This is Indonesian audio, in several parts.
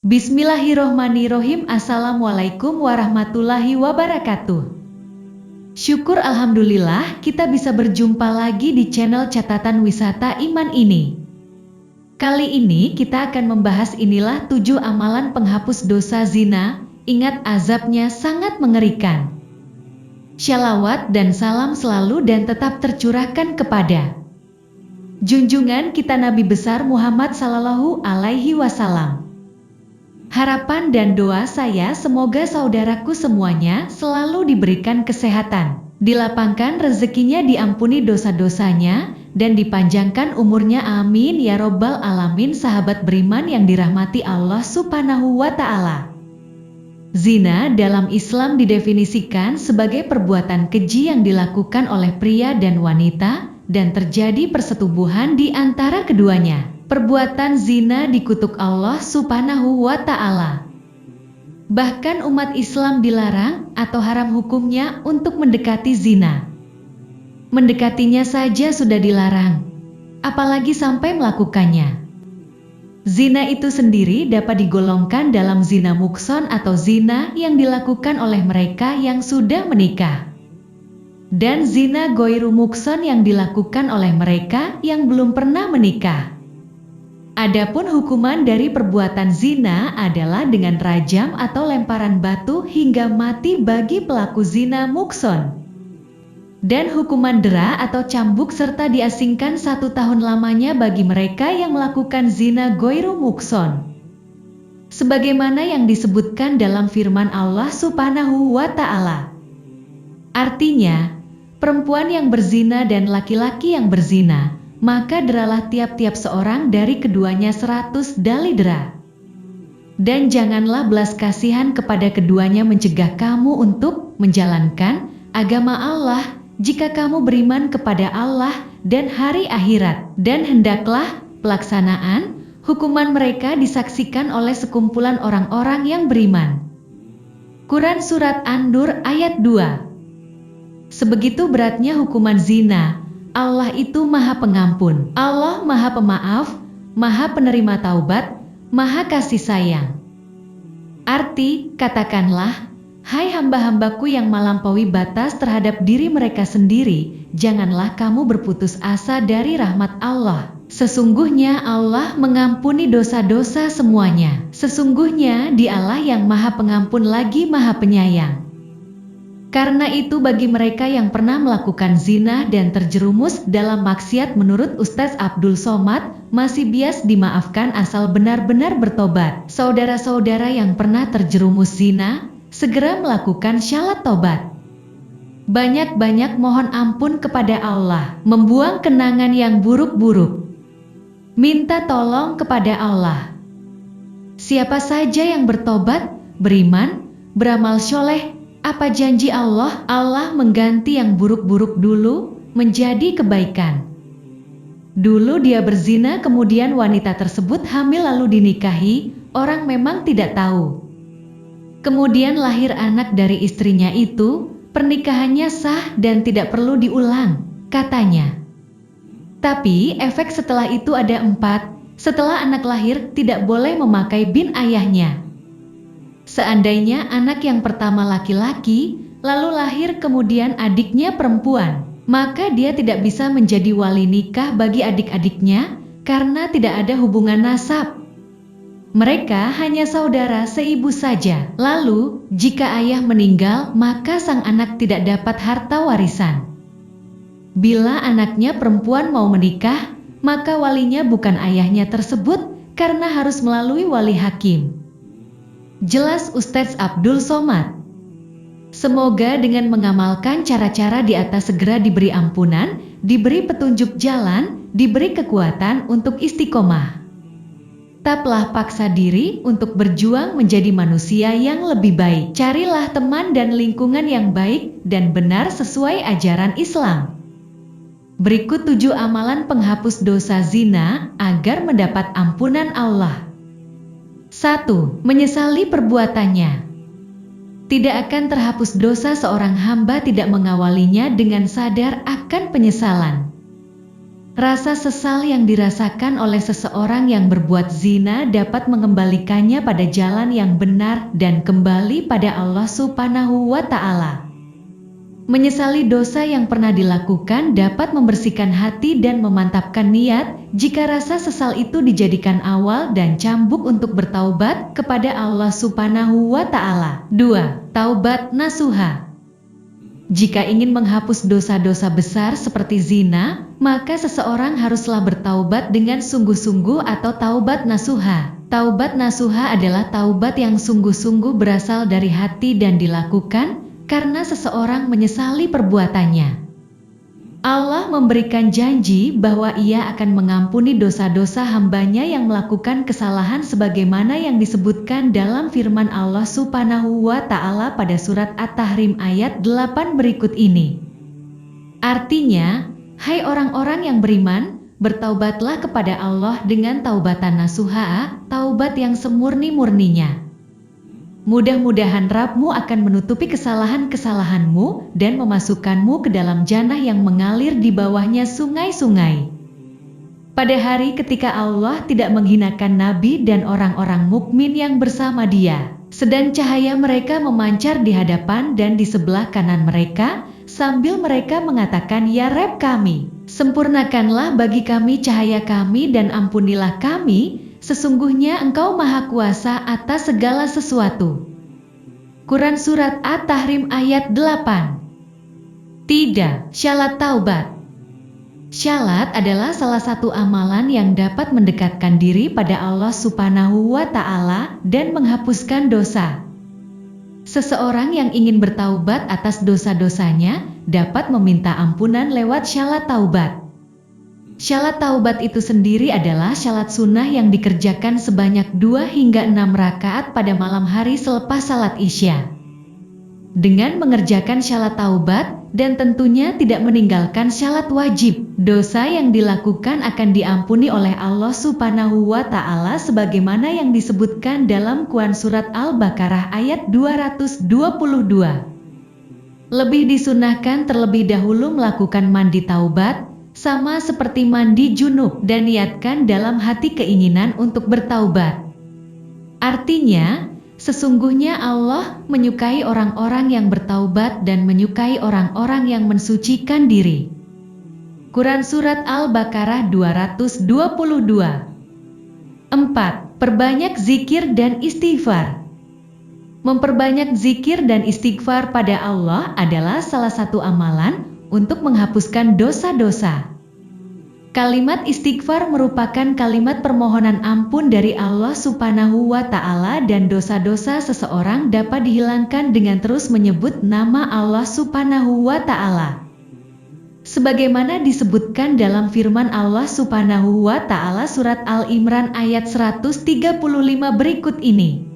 Bismillahirrohmanirrohim. Assalamualaikum warahmatullahi wabarakatuh. Syukur alhamdulillah kita bisa berjumpa lagi di channel Catatan Wisata Iman ini. Kali ini kita akan membahas inilah 7 amalan penghapus dosa zina. Ingat, azabnya sangat mengerikan. Shalawat dan salam selalu dan tetap tercurahkan kepada junjungan kita Nabi besar Muhammad Sallallahu Alaihi Wasallam. Harapan dan doa saya semoga saudaraku semuanya selalu diberikan kesehatan, dilapangkan rezekinya, diampuni dosa-dosanya, dan dipanjangkan umurnya, amin ya robbal alamin. Sahabat beriman yang dirahmati Allah Subhanahu wa Ta'ala. Zina dalam Islam didefinisikan sebagai perbuatan keji yang dilakukan oleh pria dan wanita, dan terjadi persetubuhan di antara keduanya. Perbuatan zina dikutuk Allah Subhanahu wa Ta'ala. Bahkan umat Islam dilarang atau haram hukumnya untuk mendekati zina. Mendekatinya saja sudah dilarang, apalagi sampai melakukannya. Zina itu sendiri dapat digolongkan dalam zina mukson atau zina yang dilakukan oleh mereka yang sudah menikah, dan zina goiru mukson yang dilakukan oleh mereka yang belum pernah menikah. Adapun hukuman dari perbuatan zina adalah dengan rajam atau lemparan batu hingga mati bagi pelaku zina mukson, dan hukuman dera atau cambuk serta diasingkan 1 tahun lamanya bagi mereka yang melakukan zina goiru mukson, sebagaimana yang disebutkan dalam firman Allah Subhanahu wa Ta'ala. Artinya, perempuan yang berzina dan laki-laki yang berzina, maka deralah tiap-tiap seorang dari keduanya 100 dali dera. Dan janganlah belas kasihan kepada keduanya mencegah kamu untuk menjalankan agama Allah jika kamu beriman kepada Allah dan hari akhirat. Dan hendaklah pelaksanaan hukuman mereka disaksikan oleh sekumpulan orang-orang yang beriman. Quran Surat An-Nur ayat 2. Sebegitu beratnya hukuman zina, Allah itu Maha Pengampun, Allah Maha Pemaaf, Maha Penerima Taubat, Maha Kasih Sayang. Arti, katakanlah, hai hamba-hambaku yang melampaui batas terhadap diri mereka sendiri, janganlah kamu berputus asa dari rahmat Allah. Sesungguhnya Allah mengampuni dosa-dosa semuanya. Sesungguhnya Dialah yang Maha Pengampun lagi Maha Penyayang. Karena itu bagi mereka yang pernah melakukan zina dan terjerumus dalam maksiat, menurut Ustaz Abdul Somad, masih bias dimaafkan asal benar-benar bertobat. Saudara-saudara yang pernah terjerumus zina, segera melakukan syalat tobat. Banyak-banyak mohon ampun kepada Allah, membuang kenangan yang buruk-buruk. Minta tolong kepada Allah. Siapa saja yang bertobat, beriman, beramal soleh, apa janji Allah? Allah mengganti yang buruk-buruk dulu menjadi kebaikan. Dulu dia berzina, kemudian wanita tersebut hamil lalu dinikahi, orang memang tidak tahu. Kemudian lahir anak dari istrinya itu, pernikahannya sah dan tidak perlu diulang, katanya. Tapi efek setelah itu ada 4, setelah anak lahir tidak boleh memakai bin ayahnya. Seandainya anak yang pertama laki-laki, lalu lahir kemudian adiknya perempuan, maka dia tidak bisa menjadi wali nikah bagi adik-adiknya karena tidak ada hubungan nasab. Mereka hanya saudara seibu saja. Lalu, jika ayah meninggal, maka sang anak tidak dapat harta warisan. Bila anaknya perempuan mau menikah, maka walinya bukan ayahnya tersebut karena harus melalui wali hakim. Jelas Ustaz Abdul Somad. Semoga dengan mengamalkan cara-cara di atas segera diberi ampunan, diberi petunjuk jalan, diberi kekuatan untuk istiqomah. Tetaplah paksa diri untuk berjuang menjadi manusia yang lebih baik. Carilah teman dan lingkungan yang baik dan benar sesuai ajaran Islam. Berikut 7 amalan penghapus dosa zina agar mendapat ampunan Allah. 1. Menyesali perbuatannya. Tidak akan terhapus dosa seorang hamba tidak mengawalinya dengan sadar akan penyesalan. Rasa sesal yang dirasakan oleh seseorang yang berbuat zina dapat mengembalikannya pada jalan yang benar dan kembali pada Allah Subhanahu wa Ta'ala. Menyesali dosa yang pernah dilakukan dapat membersihkan hati dan memantapkan niat jika rasa sesal itu dijadikan awal dan cambuk untuk bertaubat kepada Allah Subhanahu wa Ta'ala. 2. Taubat nasuha. Jika ingin menghapus dosa-dosa besar seperti zina, maka seseorang haruslah bertaubat dengan sungguh-sungguh atau taubat nasuha. Taubat nasuha adalah taubat yang sungguh-sungguh berasal dari hati dan dilakukan karena seseorang menyesali perbuatannya. Allah memberikan janji bahwa Ia akan mengampuni dosa-dosa hambanya yang melakukan kesalahan sebagaimana yang disebutkan dalam firman Allah Subhanahu wa Ta'ala pada surat At-Tahrim ayat 8 berikut ini. Artinya, hai orang-orang yang beriman, bertaubatlah kepada Allah dengan taubatan nasuha, taubat yang semurni-murninya. Mudah-mudahan Rabb-Mu akan menutupi kesalahan-kesalahanmu dan memasukkanmu ke dalam jannah yang mengalir di bawahnya sungai-sungai. Pada hari ketika Allah tidak menghinakan Nabi dan orang-orang mukmin yang bersama Dia, sedang cahaya mereka memancar di hadapan dan di sebelah kanan mereka, sambil mereka mengatakan, "Ya Rabb kami, sempurnakanlah bagi kami cahaya kami dan ampunilah kami, sesungguhnya Engkau Maha Kuasa atas segala sesuatu." Quran Surat At-Tahrim ayat 8. Tidak, syalat taubat. Syalat adalah salah satu amalan yang dapat mendekatkan diri pada Allah Subhanahu wa Ta'ala dan menghapuskan dosa. Seseorang yang ingin bertaubat atas dosa-dosanya dapat meminta ampunan lewat syalat taubat. Syalat taubat itu sendiri adalah syalat sunnah yang dikerjakan sebanyak 2 hingga 6 rakaat pada malam hari selepas salat Isya. Dengan mengerjakan syalat taubat dan tentunya tidak meninggalkan syalat wajib, dosa yang dilakukan akan diampuni oleh Allah Subhanahu wa Ta'ala sebagaimana yang disebutkan dalam Quran Surat Al-Baqarah ayat 222. Lebih disunahkan terlebih dahulu melakukan mandi taubat, sama seperti mandi junub, dan niatkan dalam hati keinginan untuk bertaubat. Artinya, sesungguhnya Allah menyukai orang-orang yang bertaubat dan menyukai orang-orang yang mensucikan diri. Quran Surat Al-Baqarah 222. 4. Perbanyak zikir dan istighfar. Memperbanyak zikir dan istighfar pada Allah adalah salah satu amalan untuk menghapuskan dosa-dosa. Kalimat istighfar merupakan kalimat permohonan ampun dari Allah Subhanahu wa Ta'ala dan dosa-dosa seseorang dapat dihilangkan dengan terus menyebut nama Allah Subhanahu wa Ta'ala. Sebagaimana disebutkan dalam firman Allah Subhanahu wa Ta'ala surat Al-Imran ayat 135 berikut ini.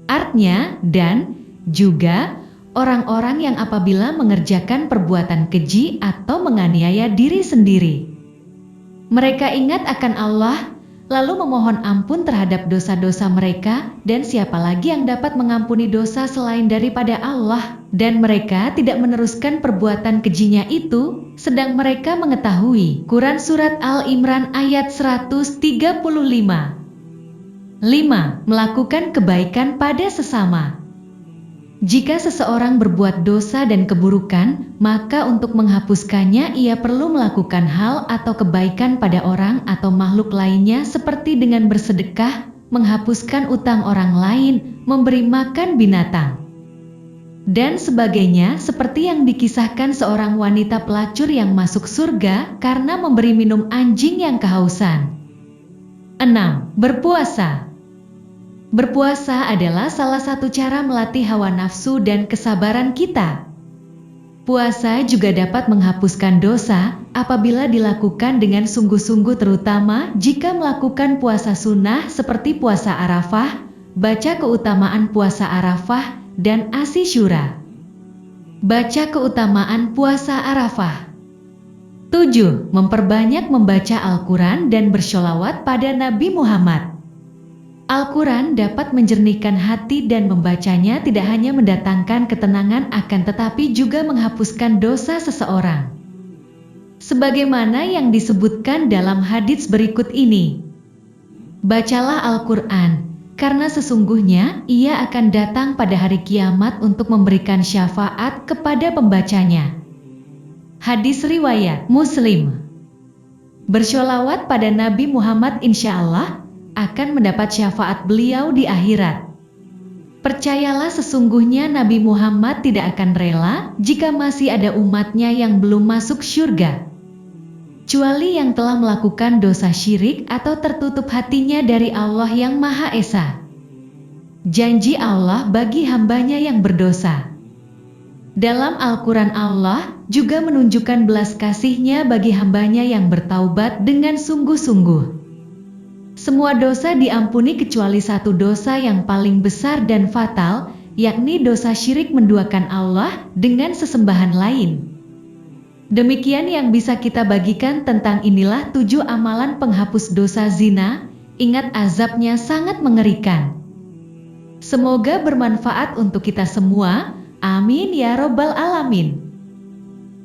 Artinya, dan juga orang-orang yang apabila mengerjakan perbuatan keji atau menganiaya diri sendiri, mereka ingat akan Allah, lalu memohon ampun terhadap dosa-dosa mereka, dan siapa lagi yang dapat mengampuni dosa selain daripada Allah, dan mereka tidak meneruskan perbuatan kejinya itu, sedang mereka mengetahui. Quran Surat Al-Imran ayat 135. 5. Melakukan kebaikan pada sesama. Jika seseorang berbuat dosa dan keburukan, maka untuk menghapuskannya ia perlu melakukan hal atau kebaikan pada orang atau makhluk lainnya seperti dengan bersedekah, menghapuskan utang orang lain, memberi makan binatang, dan sebagainya, seperti yang dikisahkan seorang wanita pelacur yang masuk surga karena memberi minum anjing yang kehausan. 6. Berpuasa. Berpuasa adalah salah satu cara melatih hawa nafsu dan kesabaran kita. Puasa juga dapat menghapuskan dosa apabila dilakukan dengan sungguh-sungguh, terutama jika melakukan puasa sunnah seperti puasa Arafah, baca keutamaan puasa Arafah, dan Asyura. Baca keutamaan puasa Arafah. 7. Memperbanyak membaca Al-Quran dan bersholawat pada Nabi Muhammad. Al-Quran dapat menjernihkan hati dan membacanya tidak hanya mendatangkan ketenangan akan tetapi juga menghapuskan dosa seseorang. Sebagaimana yang disebutkan dalam hadits berikut ini. Bacalah Al-Quran, karena sesungguhnya ia akan datang pada hari kiamat untuk memberikan syafaat kepada pembacanya. Hadis riwayat Muslim. Bersholawat pada Nabi Muhammad insya Allah akan mendapat syafaat beliau di akhirat. Percayalah sesungguhnya Nabi Muhammad tidak akan rela jika masih ada umatnya yang belum masuk syurga, kecuali yang telah melakukan dosa syirik atau tertutup hatinya dari Allah yang Maha Esa. Janji Allah bagi hambanya yang berdosa. Dalam Al-Quran Allah juga menunjukkan belas kasih-Nya bagi hambanya yang bertaubat dengan sungguh-sungguh. Semua dosa diampuni kecuali satu dosa yang paling besar dan fatal, yakni dosa syirik menduakan Allah dengan sesembahan lain. Demikian yang bisa kita bagikan tentang inilah 7 amalan penghapus dosa zina. Ingat azabnya sangat mengerikan. Semoga bermanfaat untuk kita semua. Amin ya robbal alamin.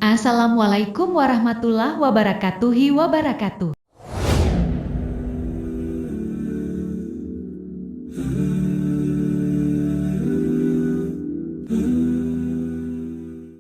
Assalamualaikum warahmatullahi wabarakatuh.